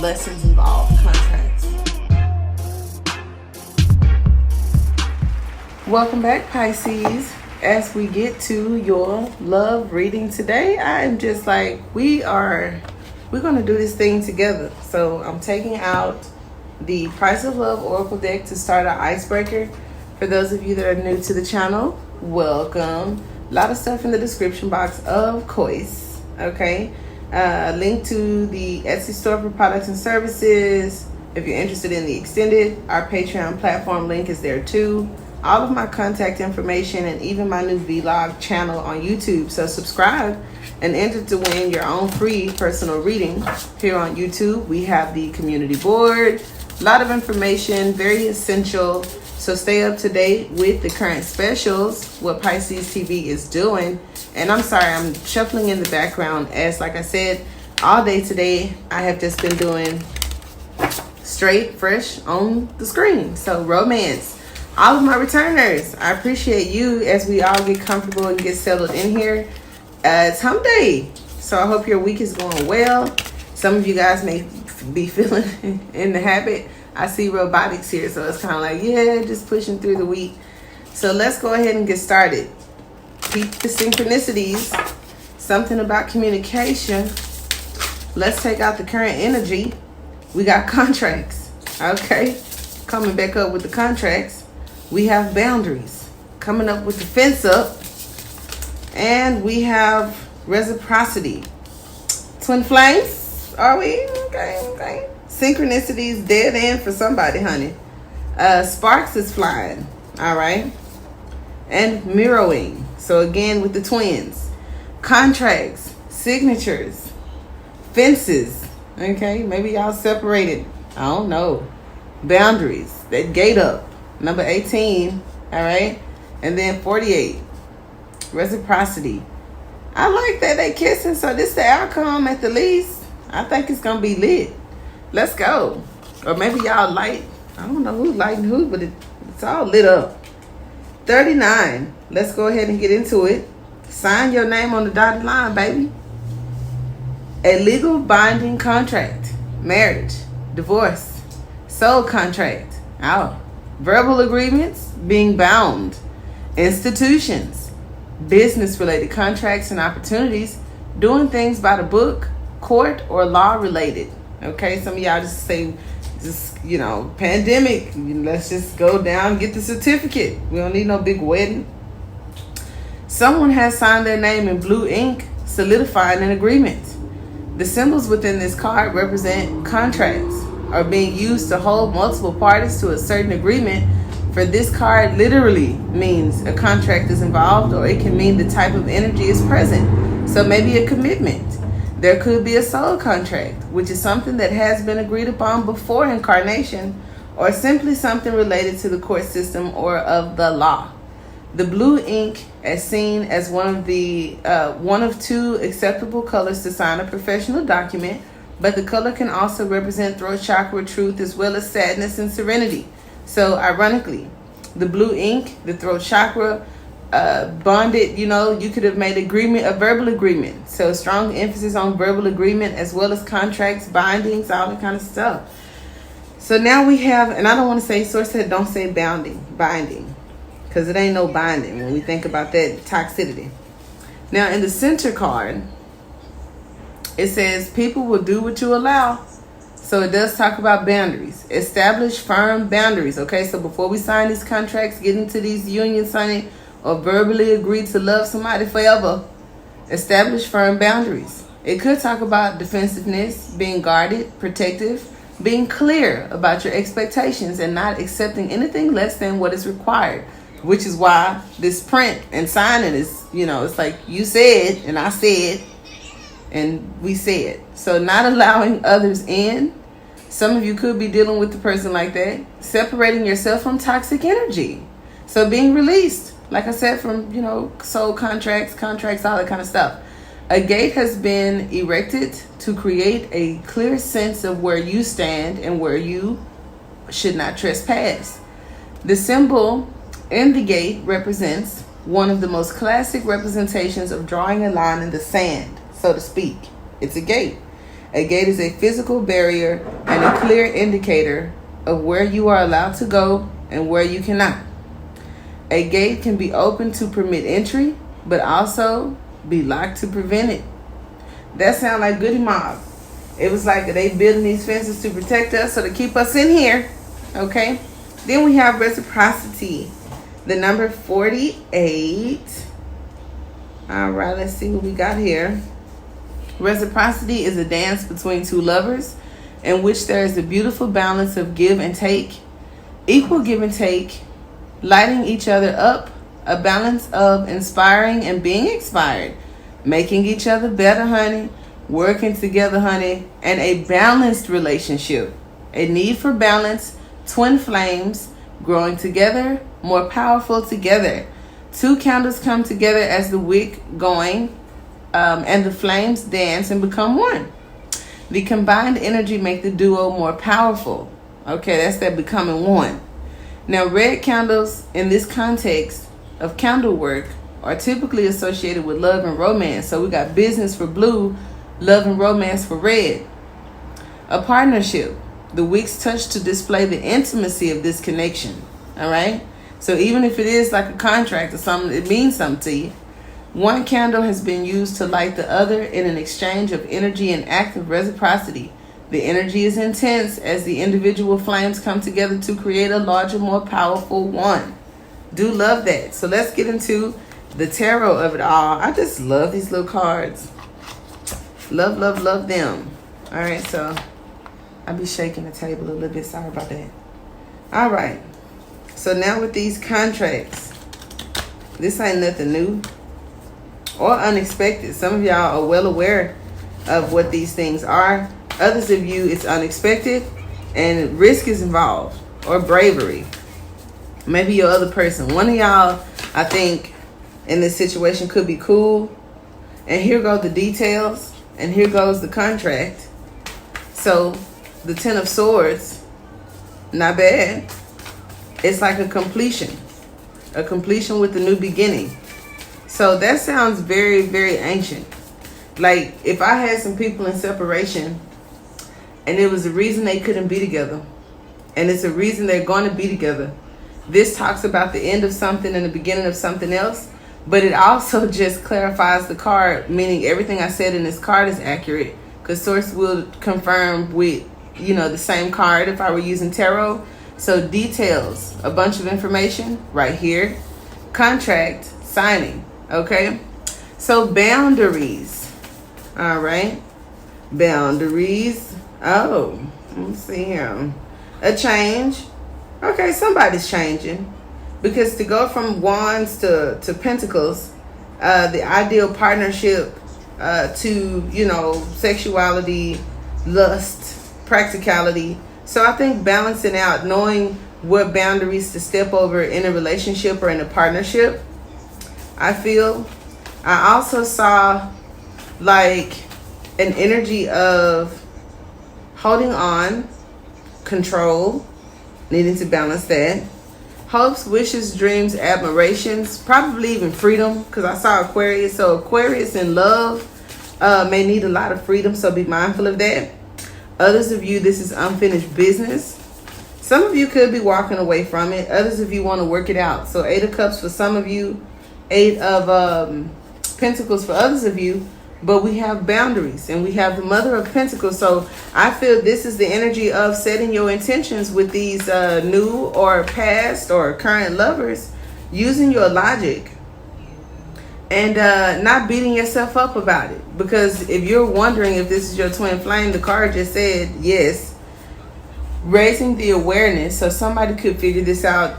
lessons involve contracts. Welcome back, Pisces. As we get to your love reading today, I am just like, we're going to do this thing together. So I'm taking out the Price of Love Oracle deck to start our icebreaker. For those of you that are new to the channel, welcome. A lot of stuff in the description box, of course. Okay. Link to the Etsy store for products and services. If you're interested in the extended, our Patreon platform link is there too. All of my contact information and even my new vlog channel on YouTube. So subscribe and enter to win your own free personal reading here on YouTube. We have the community board, a lot of information, very essential. So stay up to date with the current specials, what Pisces TV is doing. And I'm sorry, I'm shuffling in the background as, like I said, all day today, I have just been doing straight, fresh on the screen. So romance. All of my returners, I appreciate you as we all get comfortable and get settled in here. It's hump day, so I hope your week is going well. Some of you guys may be feeling in the habit. I see robotics here, so it's kind of like, yeah, just pushing through the week. So let's go ahead and get started. Keep the synchronicities, something about communication. Let's take out the current energy. We got contracts, okay? Coming back up with the contracts. We have boundaries, coming up with the fence up, and we have reciprocity. Twin flames, are we? Okay. Synchronicities, dead end for somebody, honey. Sparks is flying, all right? And mirroring, so again with the twins. Contracts, signatures, fences, okay? Maybe y'all separated, I don't know. Boundaries, that gate up. Number 18, all right? And then 48, reciprocity. I like that they kissing, so this is the outcome at the least. I think it's going to be lit. Let's go. Or maybe y'all light. I don't know who's lighting who, but it's all lit up. 39, let's go ahead and get into it. Sign your name on the dotted line, baby. A legal binding contract, marriage, divorce, soul contract, out. Verbal agreements, being bound, institutions, business-related contracts and opportunities, doing things by the book, court, or law-related. Okay, some of y'all just say, pandemic, let's just go down and get the certificate. We don't need no big wedding. Someone has signed their name in blue ink, solidifying an agreement. The symbols within this card represent contracts, are being used to hold multiple parties to a certain agreement. For this card literally means a contract is involved, or it can mean the type of energy is present. So maybe a commitment. There could be a soul contract, which is something that has been agreed upon before incarnation, or simply something related to the court system or of the law. The blue ink is seen as one of two acceptable colors to sign a professional document, but the color can also represent throat chakra, truth, as well as sadness and serenity. So ironically, the blue ink, the throat chakra, bonded, you could have made a verbal agreement. So strong emphasis on verbal agreement as well as contracts, bindings, all that kind of stuff. So now we have, and I don't want to say, source said don't say binding, because it ain't no binding when we think about that toxicity. Now in the center card, it says people will do what you allow. So it does talk about boundaries. Establish firm boundaries. Okay, so before we sign these contracts, get into these unions, honey, or verbally agree to love somebody forever, establish firm boundaries. It could talk about defensiveness, being guarded, protective, being clear about your expectations and not accepting anything less than what is required, which is why this print and signing is, it's like you said and I said and we said. So not allowing others in. Some of you could be dealing with the person like that. Separating yourself from toxic energy. So being released, like I said, from, soul contracts, all that kind of stuff. A gate has been erected to create a clear sense of where you stand and where you should not trespass. The symbol in the gate represents one of the most classic representations of drawing a line in the sand, so to speak. It's a gate. A gate is a physical barrier and a clear indicator of where you are allowed to go and where you cannot. A gate can be opened to permit entry, but also be locked to prevent it. That sounds like Goody Mob. It was like they building these fences to protect us, so to keep us in here. Okay? Then we have reciprocity. The number 48. All right, let's see what we got here. Reciprocity is a dance between two lovers in which there is a beautiful balance of give and take, equal give and take, lighting each other up, a balance of inspiring and being inspired, making each other better, honey, working together, honey, and a balanced relationship. A need for balance, twin flames, growing together, more powerful together. Two candles come together as the wick going, and the flames dance and become one. The combined energy make the duo more powerful. Okay, that's that becoming one. Now, red candles in this context of candle work are typically associated with love and romance. So we got business for blue, love and romance for red. A partnership. The wicks touch to display the intimacy of this connection. All right? So even if it is like a contract or something, it means something to you. One candle has been used to light the other in an exchange of energy and active reciprocity. The energy is intense as the individual flames come together to create a larger, more powerful one. Do love that. So let's get into the tarot of it all. I just love these little cards. Love, love, love them. All right, so I'll be shaking the table a little bit. Sorry about that. All right. So now with these contracts, this ain't nothing new or unexpected. Some of y'all are well aware of what these things are. Others of you, it's unexpected and risk is involved or bravery. Maybe your other person. One of y'all, I think, in this situation could be cool. And here go the details. And here goes the contract. So the 10 of Swords, not bad. It's like a completion. A completion with a new beginning. So that sounds very, very ancient. Like if I had some people in separation and it was a reason they couldn't be together, and it's a reason they're going to be together. This talks about the end of something and the beginning of something else, but it also just clarifies the card, meaning everything I said in this card is accurate, because Source will confirm with, the same card if I were using tarot. So details, a bunch of information right here. Contract, signing, okay? So boundaries, all right? Boundaries. Oh, let's see here. A change. Okay, somebody's changing. Because to go from Wands to Pentacles, the ideal partnership to, sexuality, lust, practicality. So I think balancing out, knowing what boundaries to step over in a relationship or in a partnership, I feel. I also saw like an energy of holding on, control, needing to balance that. Hopes, wishes, dreams, admirations, probably even freedom, because I saw Aquarius. So Aquarius in love may need a lot of freedom, so be mindful of that. Others of you, this is unfinished business. Some of you could be walking away from it. Others of you want to work it out. So 8 of Cups for some of you, 8 of Pentacles for others of you. But we have boundaries and we have the Mother of Pentacles. So I feel this is the energy of setting your intentions with these new or past or current lovers, using your logic and not beating yourself up about it. Because if you're wondering if this is your twin flame, the card just said yes. Raising the awareness, so somebody could figure this out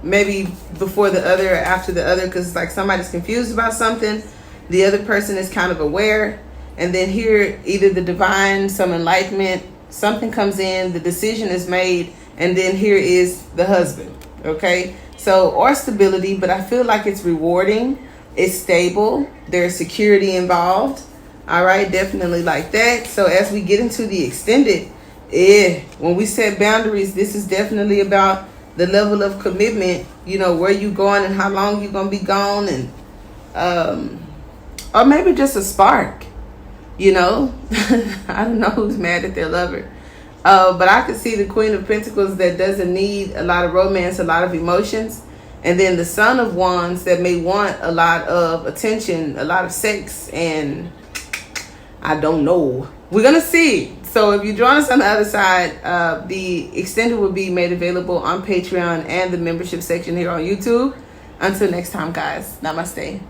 maybe before the other or after the other, because it's like somebody's confused about something. The other person is kind of aware, and then here either the divine, some enlightenment, something comes in, the decision is made, and then here is the husband. Okay, so or stability, but I feel like it's rewarding, it's stable, there's security involved. All right, definitely like that. So as we get into the extended, when we set boundaries, this is definitely about the level of commitment, where you going and how long you're gonna be gone, and or maybe just a spark. You know, I don't know who's mad at their lover. But I could see the Queen of Pentacles that doesn't need a lot of romance, a lot of emotions. And then the Son of Wands that may want a lot of attention, a lot of sex, and I don't know. We're going to see. So if you join us on the other side, the extended will be made available on Patreon and the membership section here on YouTube. Until next time, guys. Namaste.